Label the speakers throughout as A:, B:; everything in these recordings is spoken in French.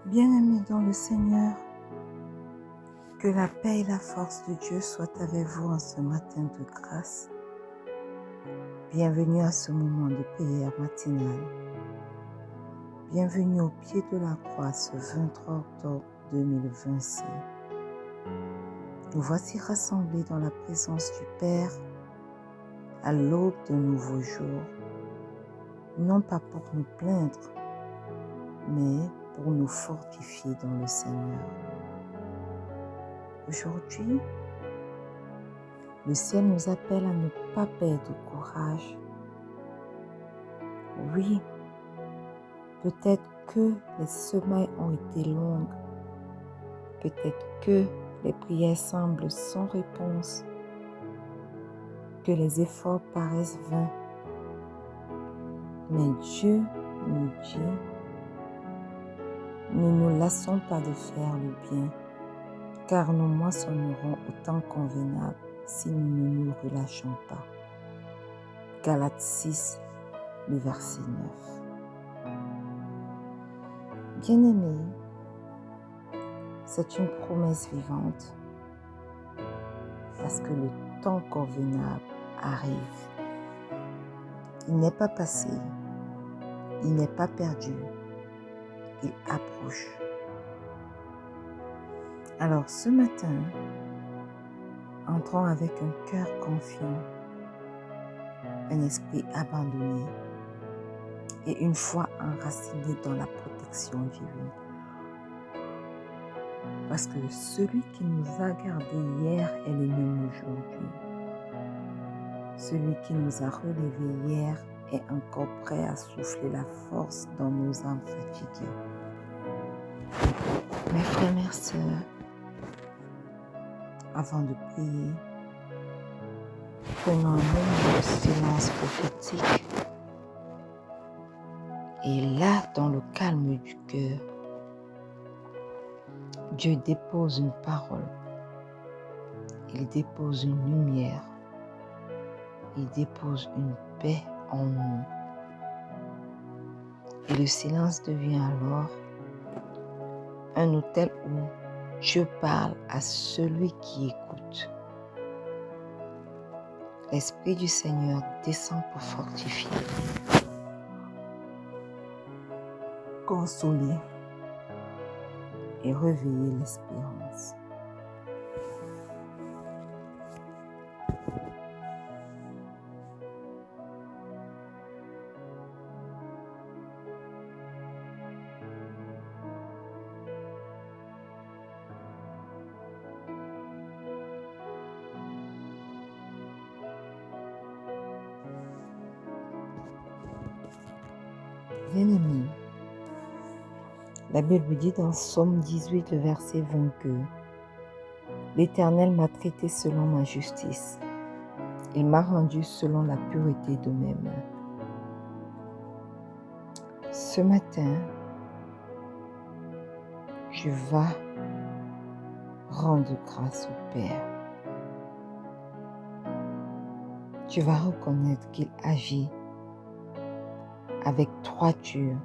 A: Bien-aimés dans le Seigneur, que la paix et la force de Dieu soient avec vous en ce matin de grâce. Bienvenue à ce moment de prière matinale. Bienvenue au pied de la croix ce 23 octobre 2026. Nous voici rassemblés dans la présence du Père à l'aube de nouveaux jours, non pas pour nous plaindre, mais pour nous fortifier dans le Seigneur. Aujourd'hui, le ciel nous appelle à ne pas perdre courage. Oui, peut-être que les semaines ont été longues, peut-être que les prières semblent sans réponse, que les efforts paraissent vains. Mais Dieu nous dit, ne nous lassons pas de faire le bien, car nous moissonnerons au temps convenable si nous ne nous relâchons pas. Galates 6, le verset 9. Bien-aimés, c'est une promesse vivante parce que le temps convenable arrive. Il n'est pas passé, il n'est pas perdu, il approche. Alors ce matin, entrons avec un cœur confiant, un esprit abandonné et une foi enracinée dans la protection divine. Parce que celui qui nous a gardés hier est le même aujourd'hui. Celui qui nous a relevés hier est encore prêt à souffler la force dans nos âmes fatiguées. Mes frères, mes sœurs, avant de prier, prenons un moment de silence prophétique. Et là, dans le calme du cœur, Dieu dépose une parole, il dépose une lumière, il dépose une paix en nous. Et le silence devient alors un hôtel où Dieu parle à celui qui écoute. L'Esprit du Seigneur descend pour fortifier, consoler et réveiller l'espérance. Bien-aimés, la Bible dit dans Psaume 18, le verset 20 que l'Éternel m'a traité selon ma justice. Il m'a rendu selon la pureté de mes mains. Ce matin, tu vas rendre grâce au Père. Tu vas reconnaître qu'il agit avec droiture.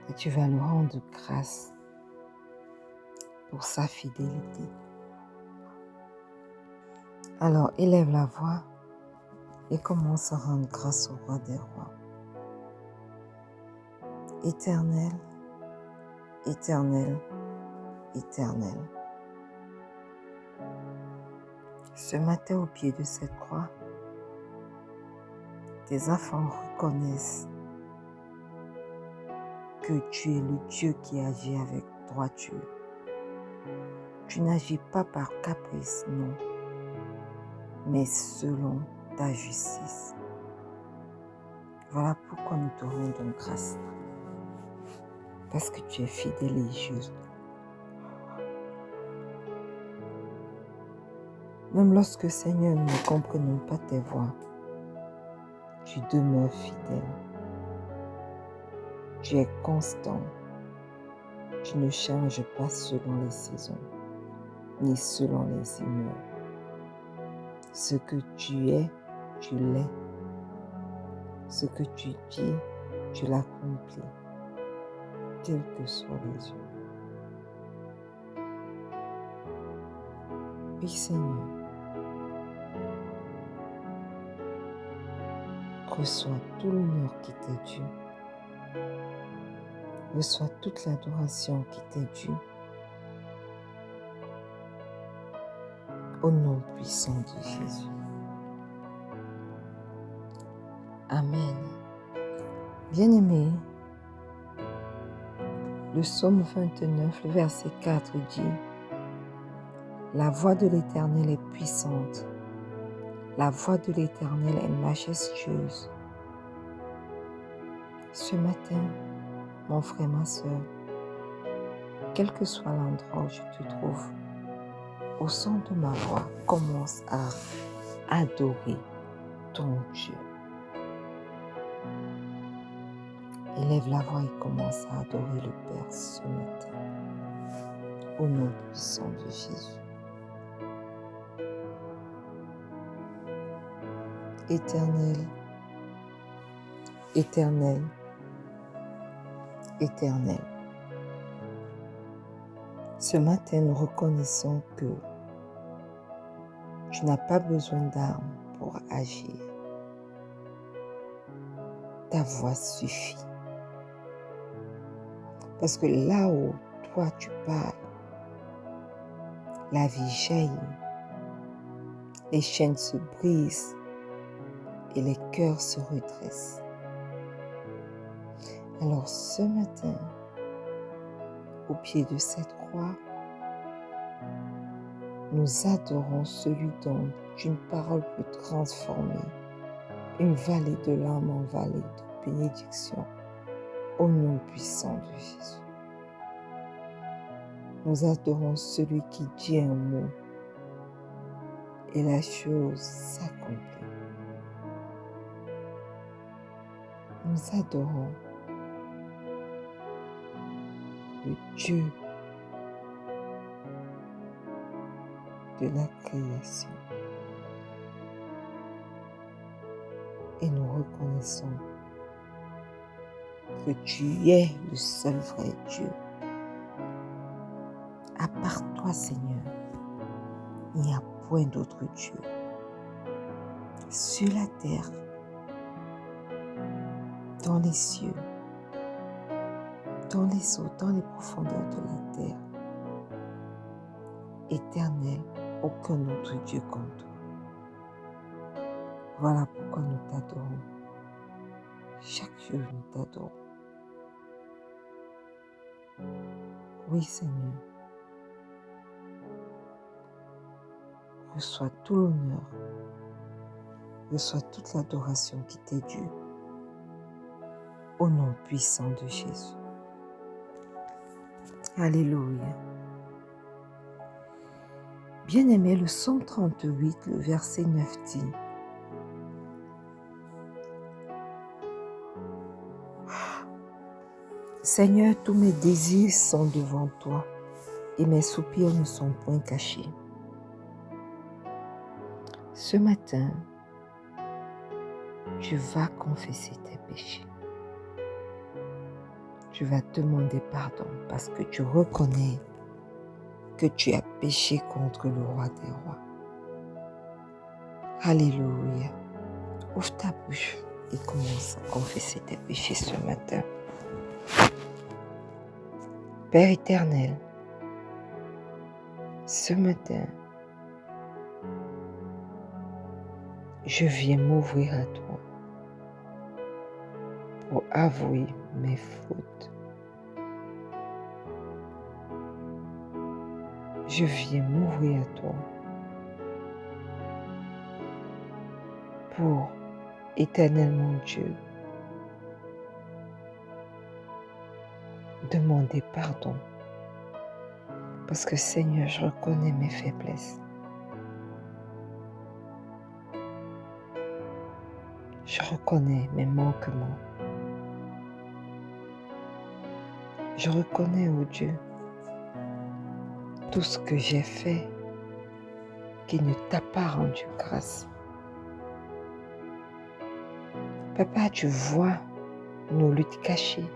A: Et tu vas lui rendre grâce pour sa fidélité. Alors, élève la voix et commence à rendre grâce au roi des rois. Éternel, éternel, éternel. Ce matin, au pied de cette croix, tes enfants reconnaissent que tu es le Dieu qui agit avec droiture. Tu n'agis pas par caprice, non, mais selon ta justice. Voilà pourquoi nous te rendons grâce. Parce que tu es fidèle et juste. Même lorsque, Seigneur, nous ne comprenons pas tes voies, tu demeures fidèle. Tu es constant. Tu ne changes pas selon les saisons, ni selon les humeurs. Ce que tu es, tu l'es. Ce que tu dis, tu l'accomplis, quels que soient les yeux. Oui, Seigneur, reçois tout l'honneur qui t'est dû. Reçois toute l'adoration qui t'est due. Au nom puissant de Jésus. Amen. Bien-aimés, le psaume 29, le verset 4 dit « La voix de l'Éternel est puissante, la voix de l'Éternel est majestueuse. » Ce matin, mon frère, ma soeur, quel que soit l'endroit où tu te trouves, au son de ma voix, commence à adorer ton Dieu. Élève la voix et commence à adorer le Père ce matin, au nom puissant de Jésus. Éternel, éternel, éternel. Ce matin, nous reconnaissons que tu n'as pas besoin d'armes pour agir. Ta voix suffit. Parce que là où toi tu parles, la vie jaillit, les chaînes se brisent et les cœurs se redressent. Alors ce matin, au pied de cette croix, nous adorons celui dont une parole peut transformer une vallée de larmes en vallée de bénédiction, au nom puissant de Jésus. Nous adorons celui qui dit un mot et la chose s'accomplit. Nous adorons le Dieu de la création. Et nous reconnaissons que tu es le seul vrai Dieu. À part toi, Seigneur, il n'y a point d'autre Dieu. Sur la terre, dans les cieux, dans les eaux, dans les profondeurs de la terre, éternel, aucun autre Dieu comme toi. Voilà pourquoi nous t'adorons. Chaque jour, nous t'adorons. Oui, Seigneur. Reçois tout l'honneur. Reçois toute l'adoration qui t'est due. Au nom puissant de Jésus. Alléluia. Bien-aimé, le psaume 38, le verset 9 dit « Seigneur, tous mes désirs sont devant toi et mes soupirs ne sont point cachés. » Ce matin, tu vas confesser tes péchés. Tu vas demander pardon parce que tu reconnais que tu as péché contre le roi des rois. Alléluia. Ouvre ta bouche et commence à confesser tes péchés ce matin. Père éternel, ce matin, je viens m'ouvrir à toi pour avouer mes fautes. Je viens m'ouvrir à toi pour, éternel mon Dieu, demander pardon. Parce que Seigneur, je reconnais mes faiblesses. Je reconnais mes manquements. Je reconnais, oh Dieu, tout ce que j'ai fait qui ne t'a pas rendu grâce. Papa, tu vois nos luttes cachées.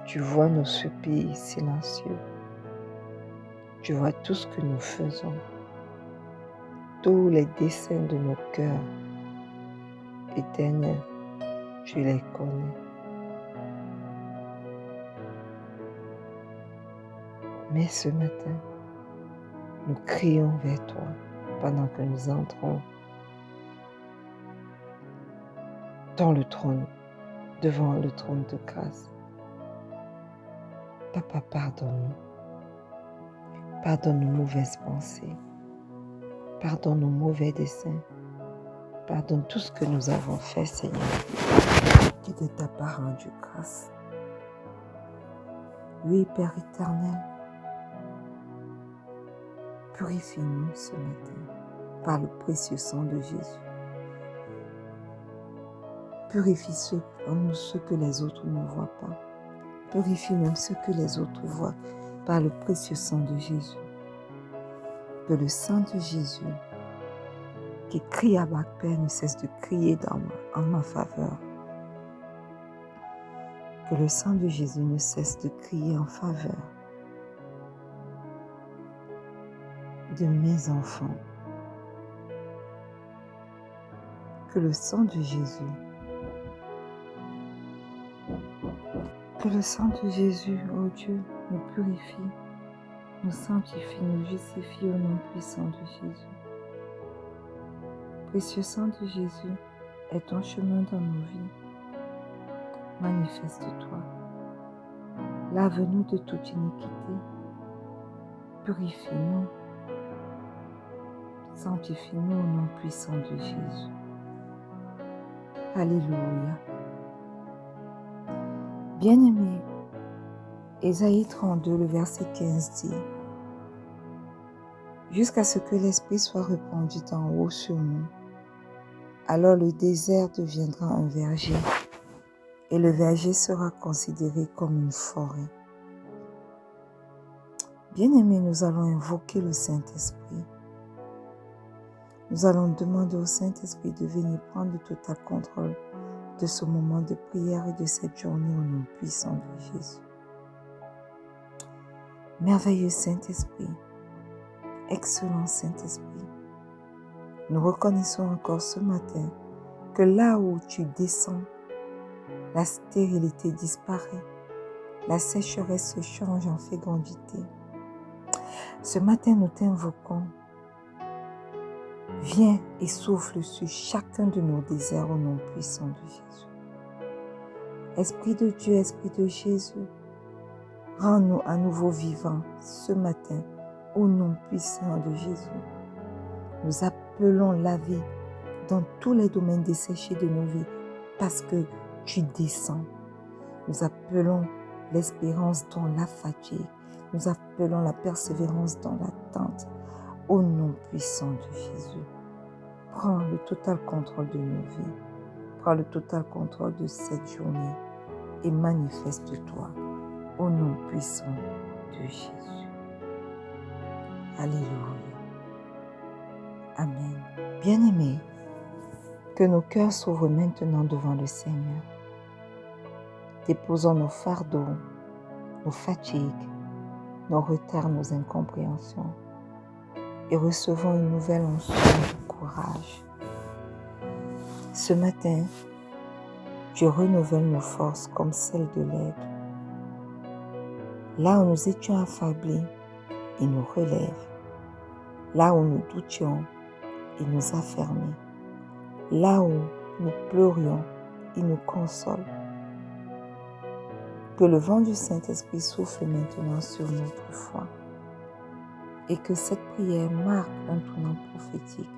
A: Tu vois nos soupirs silencieux. Tu vois tout ce que nous faisons. Tous les desseins de nos cœurs. Éternel, tu les connais. Mais ce matin, nous crions vers toi pendant que nous entrons dans le trône, devant le trône de grâce. Papa, pardonne-nous. Pardonne nos mauvaises pensées. Pardonne nos mauvais desseins. Pardonne tout ce que nous avons fait, Seigneur, qui ne t'a pas rendu grâce. Oui, Père éternel, purifie-nous ce matin par le précieux sang de Jésus. Purifie en nous ce que les autres ne voient pas. Purifie même ce que les autres voient par le précieux sang de Jésus. Que le sang de Jésus qui crie à ma Père ne cesse de crier en ma faveur. Que le sang de Jésus ne cesse de crier en faveur de mes enfants. Que le sang de Jésus, oh Dieu, nous purifie, nous sanctifie, nous justifie au nom puissant de Jésus. Précieux sang de Jésus, est ton chemin dans nos vies. Manifeste-toi. Lave-nous de toute iniquité. Purifie-nous. Sanctifie-nous au nom puissant de Jésus. Alléluia. Bien-aimés, Ésaïe 32, le verset 15 dit: jusqu'à ce que l'Esprit soit répandu d'en haut sur nous, alors le désert deviendra un verger, et le verger sera considéré comme une forêt. Bien-aimés, nous allons invoquer le Saint-Esprit. Nous allons demander au Saint-Esprit de venir prendre le total contrôle de ce moment de prière et de cette journée au nom puissant de Jésus. Merveilleux Saint-Esprit, excellent Saint-Esprit, nous reconnaissons encore ce matin que là où tu descends, la stérilité disparaît, la sécheresse se change en fécondité. Ce matin, nous t'invoquons. Viens et souffle sur chacun de nos déserts au nom puissant de Jésus. Esprit de Dieu, Esprit de Jésus, rends-nous à nouveau vivants ce matin au nom puissant de Jésus. Nous appelons la vie dans tous les domaines desséchés de nos vies parce que tu descends. Nous appelons l'espérance dans la fatigue. Nous appelons la persévérance dans l'attente. Au nom puissant de Jésus, prends le total contrôle de nos vies. Prends le total contrôle de cette journée et manifeste-toi au nom puissant de Jésus. Alléluia. Amen. Bien-aimés, que nos cœurs s'ouvrent maintenant devant le Seigneur. Déposons nos fardeaux, nos fatigues, nos retards, nos incompréhensions et recevons une nouvelle onction de courage. Ce matin, Dieu renouvelle nos forces comme celles de l'aigle. Là où nous étions affaiblis, il nous relève. Là où nous doutions, il nous affermit. Là où nous pleurions, il nous console. Que le vent du Saint-Esprit souffle maintenant sur notre foi et que cette prière marque un tournant prophétique.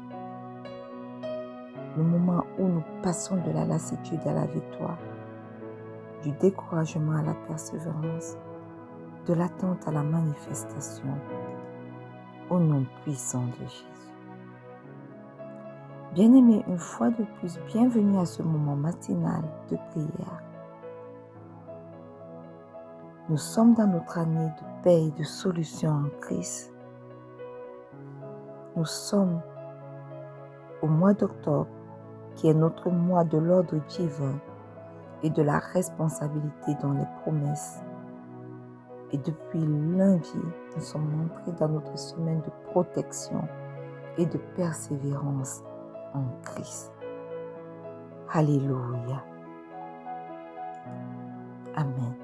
A: Le moment où nous passons de la lassitude à la victoire, du découragement à la persévérance, de l'attente à la manifestation, au nom puissant de Jésus. Bien-aimés, une fois de plus, bienvenue à ce moment matinal de prière. Nous sommes dans notre année de paix et de solution en Christ. Nous sommes au mois d'octobre, qui est notre mois de l'ordre divin, et de la responsabilité dans les promesses. Et depuis lundi, nous sommes entrés dans notre semaine de protection et de persévérance en Christ. Alléluia. Amen.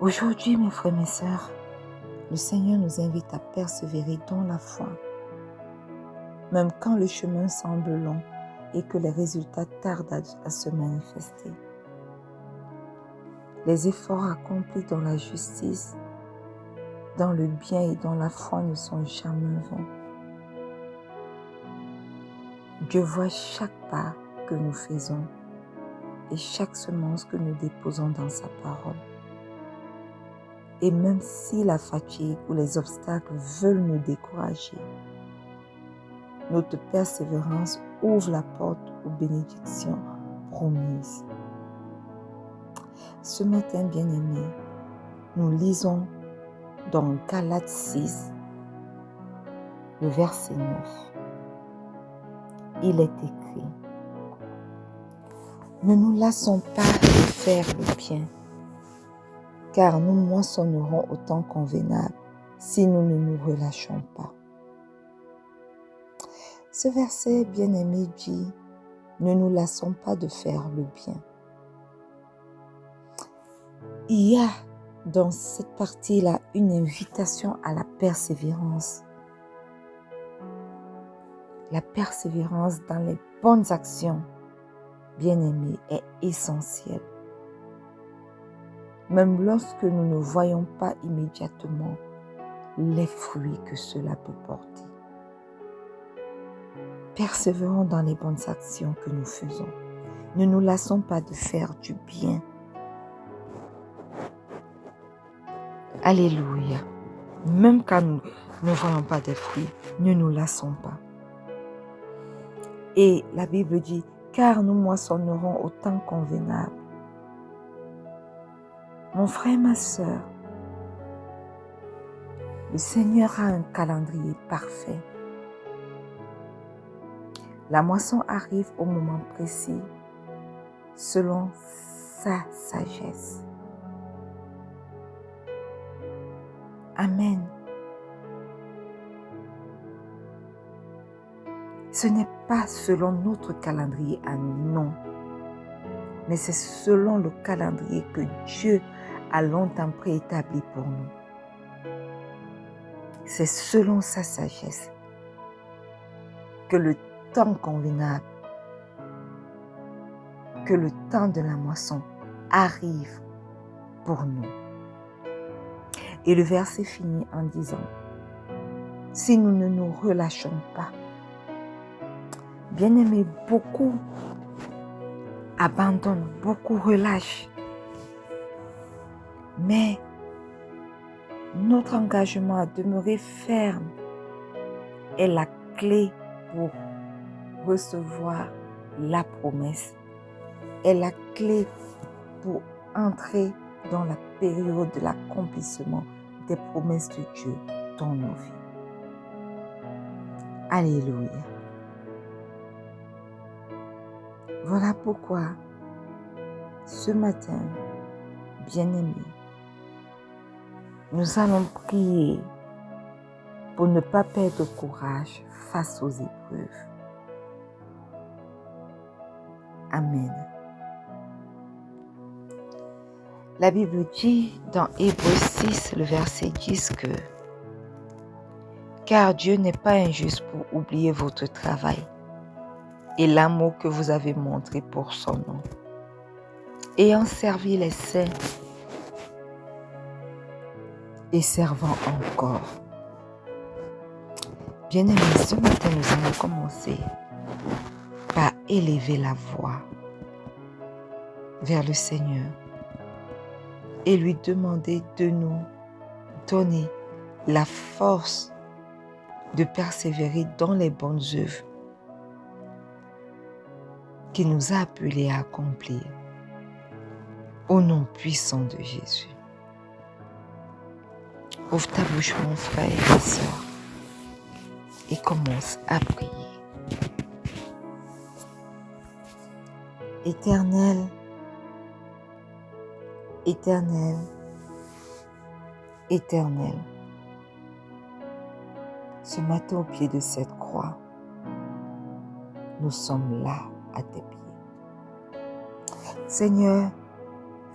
A: Aujourd'hui, mes frères et mes sœurs, le Seigneur nous invite à persévérer dans la foi, même quand le chemin semble long et que les résultats tardent à se manifester. Les efforts accomplis dans la justice, dans le bien et dans la foi ne sont jamais vains. Dieu voit chaque pas que nous faisons et chaque semence que nous déposons dans sa parole. Et même si la fatigue ou les obstacles veulent nous décourager, notre persévérance ouvre la porte aux bénédictions promises. Ce matin, bien-aimés, nous lisons dans Galates 6, le verset 9. Il est écrit: « Ne nous lassons pas de faire le bien, car nous moissonnerons au temps convenable si nous ne nous relâchons pas. » Ce verset, bien-aimé, dit « Ne nous lassons pas de faire le bien ». Il y a dans cette partie-là une invitation à la persévérance. La persévérance dans les bonnes actions, bien-aimés, est essentielle. Même lorsque nous ne voyons pas immédiatement les fruits que cela peut porter. Persévérons dans les bonnes actions que nous faisons. Ne nous lassons pas de faire du bien. Alléluia. Même quand nous ne voyons pas de fruits, ne nous lassons pas. Et la Bible dit, car nous moissonnerons au temps convenable. Mon frère, ma sœur, le Seigneur a un calendrier parfait. La moisson arrive au moment précis, selon sa sagesse. Amen. Ce n'est pas selon notre calendrier à nous, non. Mais c'est selon le calendrier que Dieu a longtemps préétabli pour nous. C'est selon sa sagesse que le temps convenable, que le temps de la moisson arrive pour nous. Et le verset finit en disant, si nous ne nous relâchons pas, bien-aimés, beaucoup abandonnent, beaucoup relâchent. Mais notre engagement à demeurer ferme est la clé pour recevoir la promesse, est la clé pour entrer dans la période de l'accomplissement des promesses de Dieu dans nos vies. Alléluia. Voilà pourquoi, ce matin, bien-aimés, nous allons prier pour ne pas perdre courage face aux épreuves. Amen. La Bible dit dans Hébreux 6, le verset 10 que « Car Dieu n'est pas injuste pour oublier votre travail et l'amour que vous avez montré pour son nom, ayant servi les saints et servant encore. » Bien-aimés, ce matin, nous allons commencer par élever la voix vers le Seigneur et lui demander de nous donner la force de persévérer dans les bonnes œuvres qu'il nous a appelés à accomplir. Au nom puissant de Jésus. Ouvre ta bouche, mon frère et ma soeur, et commence à prier. Éternel, Éternel, Éternel, ce matin au pied de cette croix, nous sommes là à tes pieds. Seigneur,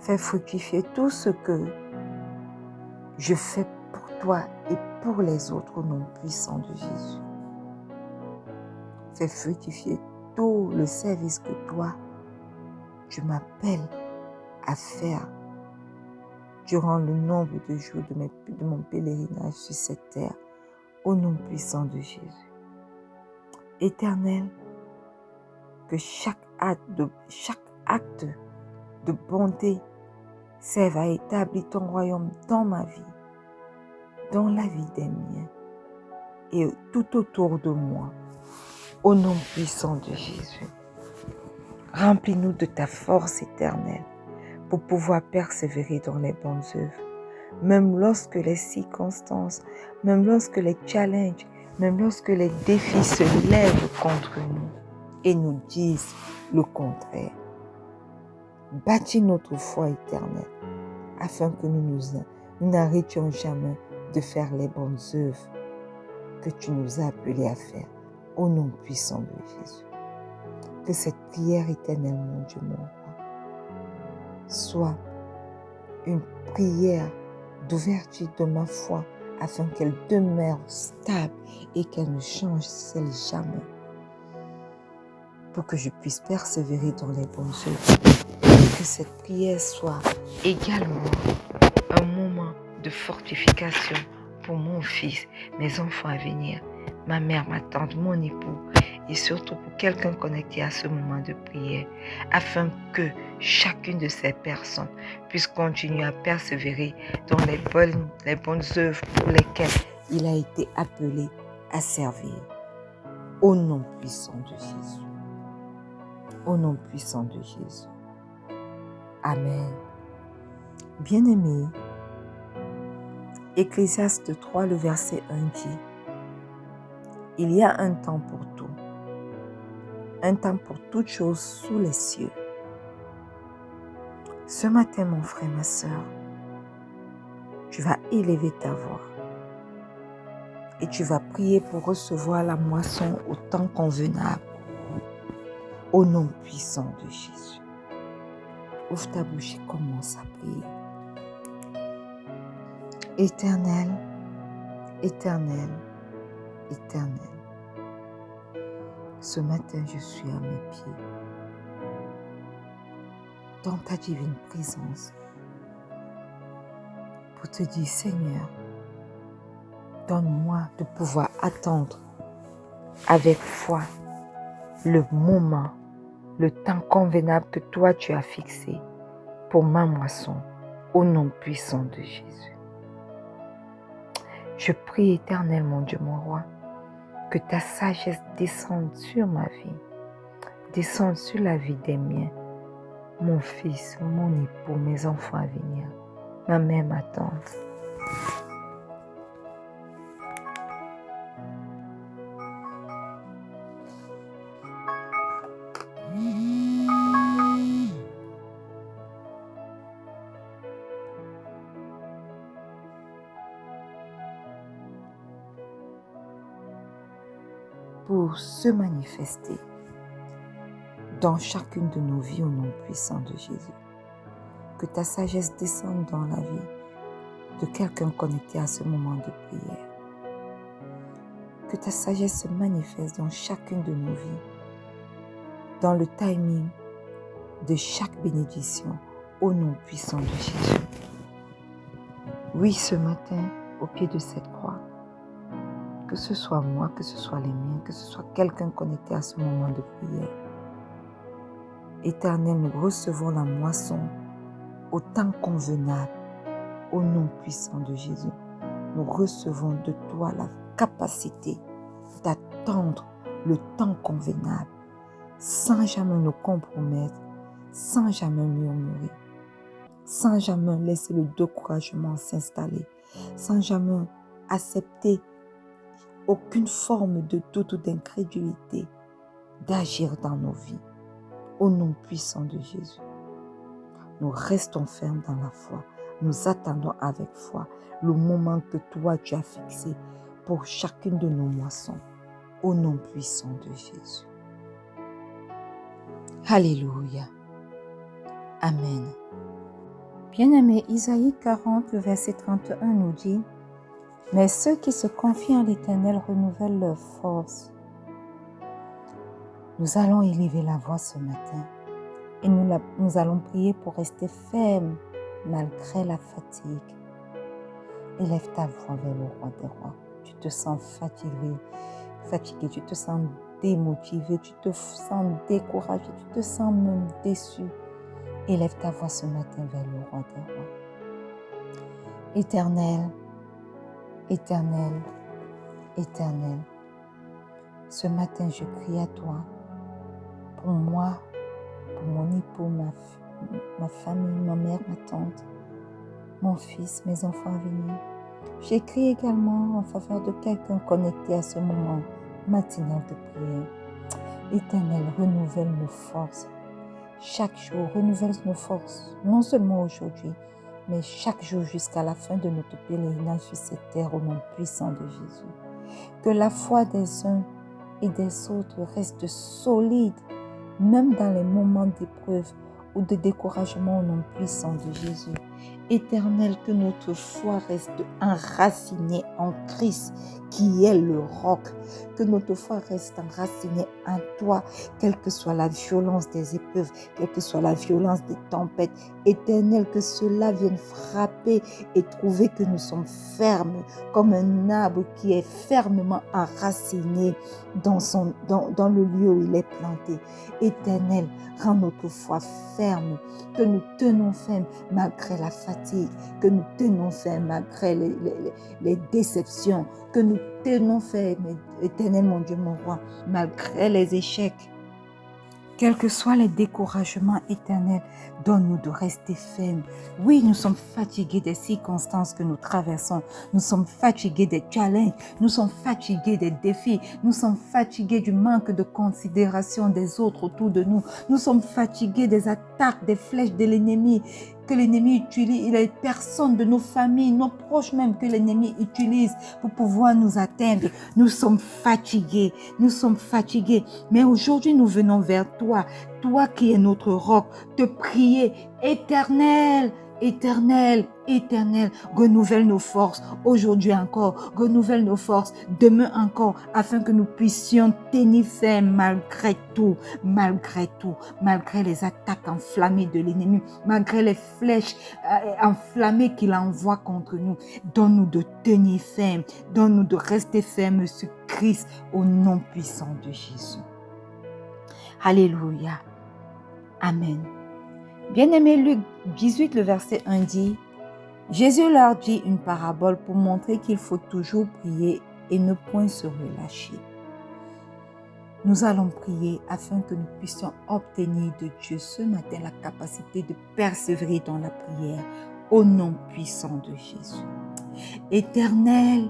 A: fais fructifier tout ce que je fais pour toi et pour les autres au nom puissant de Jésus. Fais fructifier tout le service que toi, tu m'appelles à faire durant le nombre de jours de mon pèlerinage sur cette terre, au nom puissant de Jésus. Éternel, que chaque acte de bonté serve à établir ton royaume dans ma vie, dans la vie des miens et tout autour de moi, au nom puissant de Jésus. Remplis-nous de ta force éternelle pour pouvoir persévérer dans les bonnes œuvres, même lorsque les circonstances, même lorsque les challenges, même lorsque les défis se lèvent contre nous et nous disent le contraire. Bâtis notre foi éternelle afin que nous n'arrêtions jamais de faire les bonnes œuvres que tu nous as appelés à faire au nom puissant de Jésus. Que cette prière éternelle, mon Dieu, mon roi, soit une prière d'ouverture de ma foi afin qu'elle demeure stable et qu'elle ne change jamais pour que je puisse persévérer dans les bonnes œuvres. Que cette prière soit également un moment de fortification pour mon fils, mes enfants à venir, ma mère, ma tante, mon époux et surtout pour quelqu'un connecté à ce moment de prière, afin que chacune de ces personnes puisse continuer à persévérer dans les bonnes œuvres pour lesquelles il a été appelé à servir. Au nom puissant de Jésus. Au nom puissant de Jésus. Amen. Bien-aimés, Ecclésiaste 3, le verset 1 dit: il y a un temps pour tout, un temps pour toutes choses sous les cieux. Ce matin, mon frère, ma sœur, tu vas élever ta voix et tu vas prier pour recevoir la moisson au temps convenable, au nom puissant de Jésus. Ouvre ta bouche et commence à prier. Éternel, Éternel, Éternel, ce matin je suis à mes pieds, dans ta divine présence, pour te dire: Seigneur, donne-moi de pouvoir attendre avec foi le moment, le temps convenable que toi tu as fixé pour ma moisson, au nom puissant de Jésus. Je prie, Éternel, mon Dieu, mon roi, que ta sagesse descende sur ma vie, descende sur la vie des miens, mon fils, mon époux, mes enfants à venir, ma mère, ma tante. Pour se manifester dans chacune de nos vies au nom puissant de Jésus. Que ta sagesse descende dans la vie de quelqu'un connecté à ce moment de prière. Que ta sagesse se manifeste dans chacune de nos vies, dans le timing de chaque bénédiction au nom puissant de Jésus. Oui, ce matin, au pied de cette croix, que ce soit moi, que ce soit les miens, que ce soit quelqu'un connecté à ce moment de prière. Éternel, nous recevons la moisson au temps convenable, au nom puissant de Jésus. Nous recevons de toi la capacité d'attendre le temps convenable, sans jamais nous compromettre, sans jamais murmurer, sans jamais laisser le découragement s'installer, sans jamais accepter aucune forme de doute ou d'incrédulité d'agir dans nos vies. au nom puissant de Jésus. Nous restons fermes dans la foi. Nous attendons avec foi le moment que toi tu as fixé pour chacune de nos moissons, au nom puissant de Jésus. Alléluia. Amen. Bien-aimé, Isaïe 40, le verset 31 nous dit « Mais ceux qui se confient en l'Éternel renouvellent leur force. » Nous allons élever la voix ce matin et nous allons prier pour rester fermes malgré la fatigue. Élève ta voix vers le roi des rois. Tu te sens fatigué, tu te sens démotivé, tu te sens découragé, tu te sens même déçu. Élève ta voix ce matin vers le roi des rois. Éternel, Éternel, Éternel, ce matin je crie à toi pour moi, pour mon époux, ma famille, ma mère, ma tante, mon fils, mes enfants à venir. J'écris également en faveur de quelqu'un connecté à ce moment matinal de prière. Éternel, renouvelle nos forces. Chaque jour, renouvelle nos forces, non seulement aujourd'hui, mais chaque jour jusqu'à la fin de notre pèlerinage sur cette terre au nom puissant de Jésus. Que la foi des uns et des autres reste solide, même dans les moments d'épreuve ou de découragement au nom puissant de Jésus. Éternel, que notre foi reste enracinée en Christ, qui est le roc. Que notre foi reste enracinée en toi, quelle que soit la violence des épreuves, quelle que soit la violence des tempêtes. Éternel, que cela vienne frapper et trouver que nous sommes fermes, comme un arbre qui est fermement enraciné dans le lieu où il est planté. Éternel, rends notre foi ferme, que nous tenons ferme malgré la fatigue, que nous tenons ferme malgré les déceptions, que nous tenons ferme, éternel mon Dieu, mon roi, malgré les échecs. Quels que soient les découragements éternels, donne-nous de rester fermes. Oui, nous sommes fatigués des circonstances que nous traversons. Nous sommes fatigués des challenges. Nous sommes fatigués des défis. Nous sommes fatigués du manque de considération des autres autour de nous. Nous sommes fatigués des attaques, des flèches de l'ennemi. Que l'ennemi utilise, les personnes de nos familles, nos proches même, que l'ennemi utilise pour pouvoir nous atteindre. Nous sommes fatigués, mais aujourd'hui nous venons vers toi, toi qui es notre roc, te prier, Éternel, Éternel, Éternel, renouvelle nos forces aujourd'hui encore, renouvelle nos forces demain encore, afin que nous puissions tenir ferme malgré tout, malgré les attaques enflammées de l'ennemi, malgré les flèches enflammées qu'il envoie contre nous. Donne-nous de tenir ferme, donne-nous de rester ferme sur Christ au nom puissant de Jésus. Alléluia. Amen. Bien-aimé, Luc 18, le verset 1 dit, Jésus leur dit une parabole pour montrer qu'il faut toujours prier et ne point se relâcher. Nous allons prier afin que nous puissions obtenir de Dieu ce matin la capacité de persévérer dans la prière au nom puissant de Jésus. Éternel,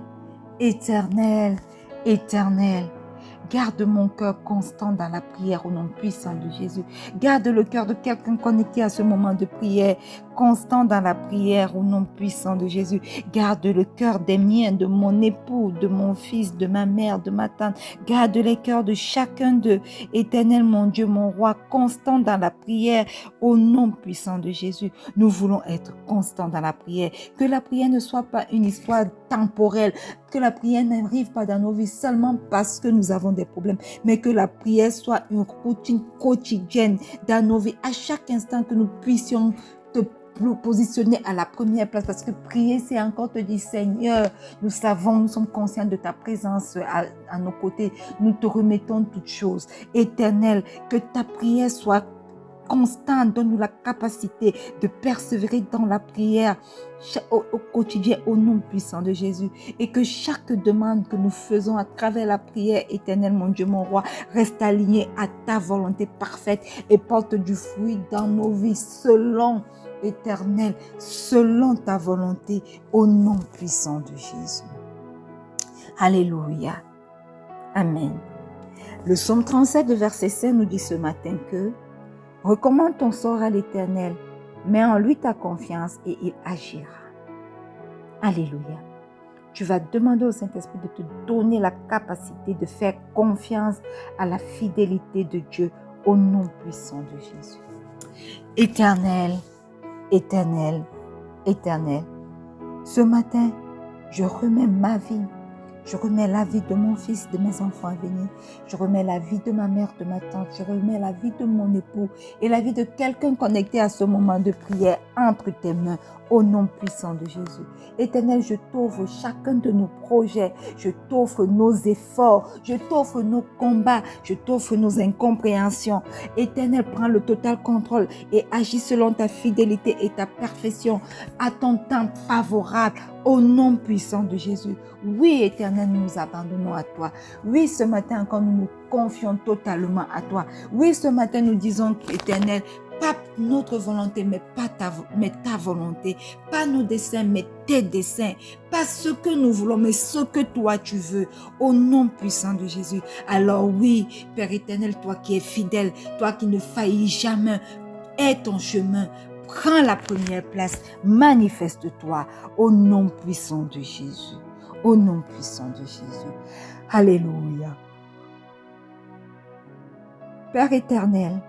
A: Éternel, Éternel, garde mon cœur constant dans la prière au nom puissant de Jésus. Garde le cœur de quelqu'un connecté à ce moment de prière, constant dans la prière au nom puissant de Jésus. Garde le cœur des miens, de mon époux, de mon fils, de ma mère, de ma tante. Garde les cœurs de chacun d'eux. Éternel, mon Dieu, mon roi, constant dans la prière au nom puissant de Jésus. Nous voulons être constants dans la prière. Que la prière ne soit pas une histoire temporelle. Que la prière n'arrive pas dans nos vies seulement parce que nous avons des problèmes, mais que la prière soit une routine quotidienne dans nos vies. À chaque instant que nous puissions te positionner à la première place, parce que prier, c'est encore te dire, Seigneur, nous savons, nous sommes conscients de ta présence à nos côtés. Nous te remettons toutes choses. Éternel, que ta prière soit constante, donne-nous la capacité de persévérer dans la prière au quotidien au nom puissant de Jésus, et que chaque demande que nous faisons à travers la prière, éternelle, mon Dieu, mon roi, reste alignée à ta volonté parfaite et porte du fruit dans nos vies selon, éternel, selon ta volonté au nom puissant de Jésus. Alléluia. Amen. Le psaume 37, verset 5 nous dit ce matin que Recommande ton sort à l'Éternel. Mets en lui ta confiance et il agira. Alléluia. Tu vas demander au Saint-Esprit de te donner la capacité de faire confiance à la fidélité de Dieu au nom puissant de Jésus. Éternel, Éternel, Éternel, ce matin, je remets ma vie. Je remets la vie de mon fils, de mes enfants à venir. Je remets la vie de ma mère, de ma tante. Je remets la vie de mon époux et la vie de quelqu'un connecté à ce moment de prière entre tes mains au nom puissant de Jésus. Éternel, je t'offre chacun de nos projets. Je t'offre nos efforts. Je t'offre nos combats. Je t'offre nos incompréhensions. Éternel, prends le total contrôle et agis selon ta fidélité et ta perfection à ton temps favorable au nom puissant de Jésus. Oui, Éternel, nous nous abandonnons à toi. Oui, ce matin encore, nous nous confions totalement à toi. Oui, ce matin, nous disons, Éternel, pas notre volonté, mais ta volonté. Pas nos desseins, mais tes desseins. Pas ce que nous voulons, mais ce que toi tu veux. Au nom puissant de Jésus. Alors oui, Père éternel, toi qui es fidèle, toi qui ne faillis jamais, aie ton chemin. Prends la première place. Manifeste-toi au nom puissant de Jésus. Au nom puissant de Jésus. Alléluia. Père éternel,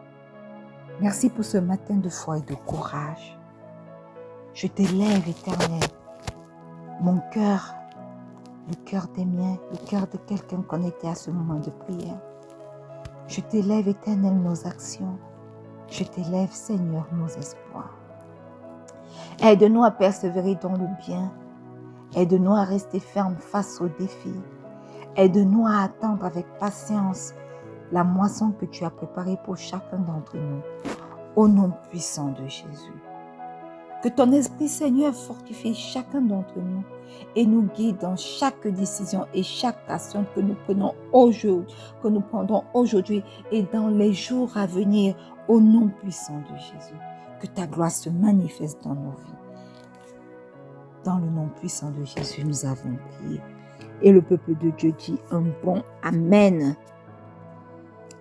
A: merci pour ce matin de foi et de courage. Je t'élève, Éternel, mon cœur, le cœur des miens, le cœur de quelqu'un connecté à ce moment de prière. Je t'élève, Éternel, nos actions. Je t'élève, Seigneur, nos espoirs. Aide-nous à persévérer dans le bien. Aide-nous à rester fermes face aux défis. Aide-nous à attendre avec patience la moisson que tu as préparée pour chacun d'entre nous. Au nom puissant de Jésus. Que ton Esprit, Seigneur, fortifie chacun d'entre nous et nous guide dans chaque décision et chaque action que nous prenons aujourd'hui, que nous prendrons aujourd'hui et dans les jours à venir, au nom puissant de Jésus. Que ta gloire se manifeste dans nos vies. Dans le nom puissant de Jésus, nous avons prié. Et le peuple de Dieu dit un bon Amen.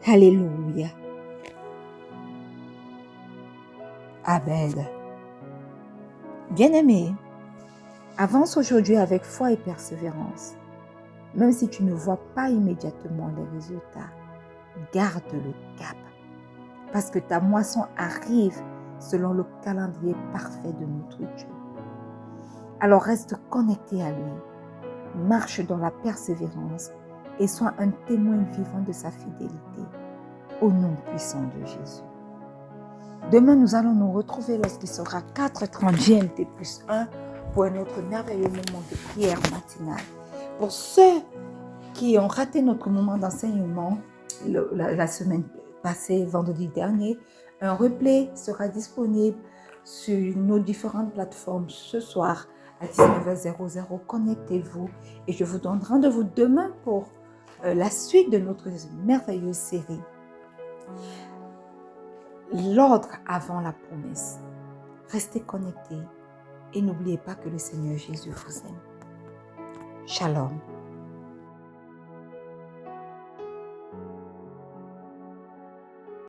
A: Alléluia. Amen. Bien-aimé, avance aujourd'hui avec foi et persévérance. Même si tu ne vois pas immédiatement les résultats, garde le cap. Parce que ta moisson arrive selon le calendrier parfait de notre Dieu. Alors reste connecté à lui, marche dans la persévérance et sois un témoin vivant de sa fidélité. Au nom puissant de Jésus. Demain, nous allons nous retrouver lorsqu'il sera 4h30 GMT plus 1 pour un autre merveilleux moment de prière matinale. Pour ceux qui ont raté notre moment d'enseignement la semaine passée, vendredi dernier, un replay sera disponible sur nos différentes plateformes ce soir à 19h00. Connectez-vous et je vous donne rendez-vous demain pour la suite de notre merveilleuse série. L'ordre avant la promesse. Restez connectés et n'oubliez pas que le Seigneur Jésus vous aime. Shalom.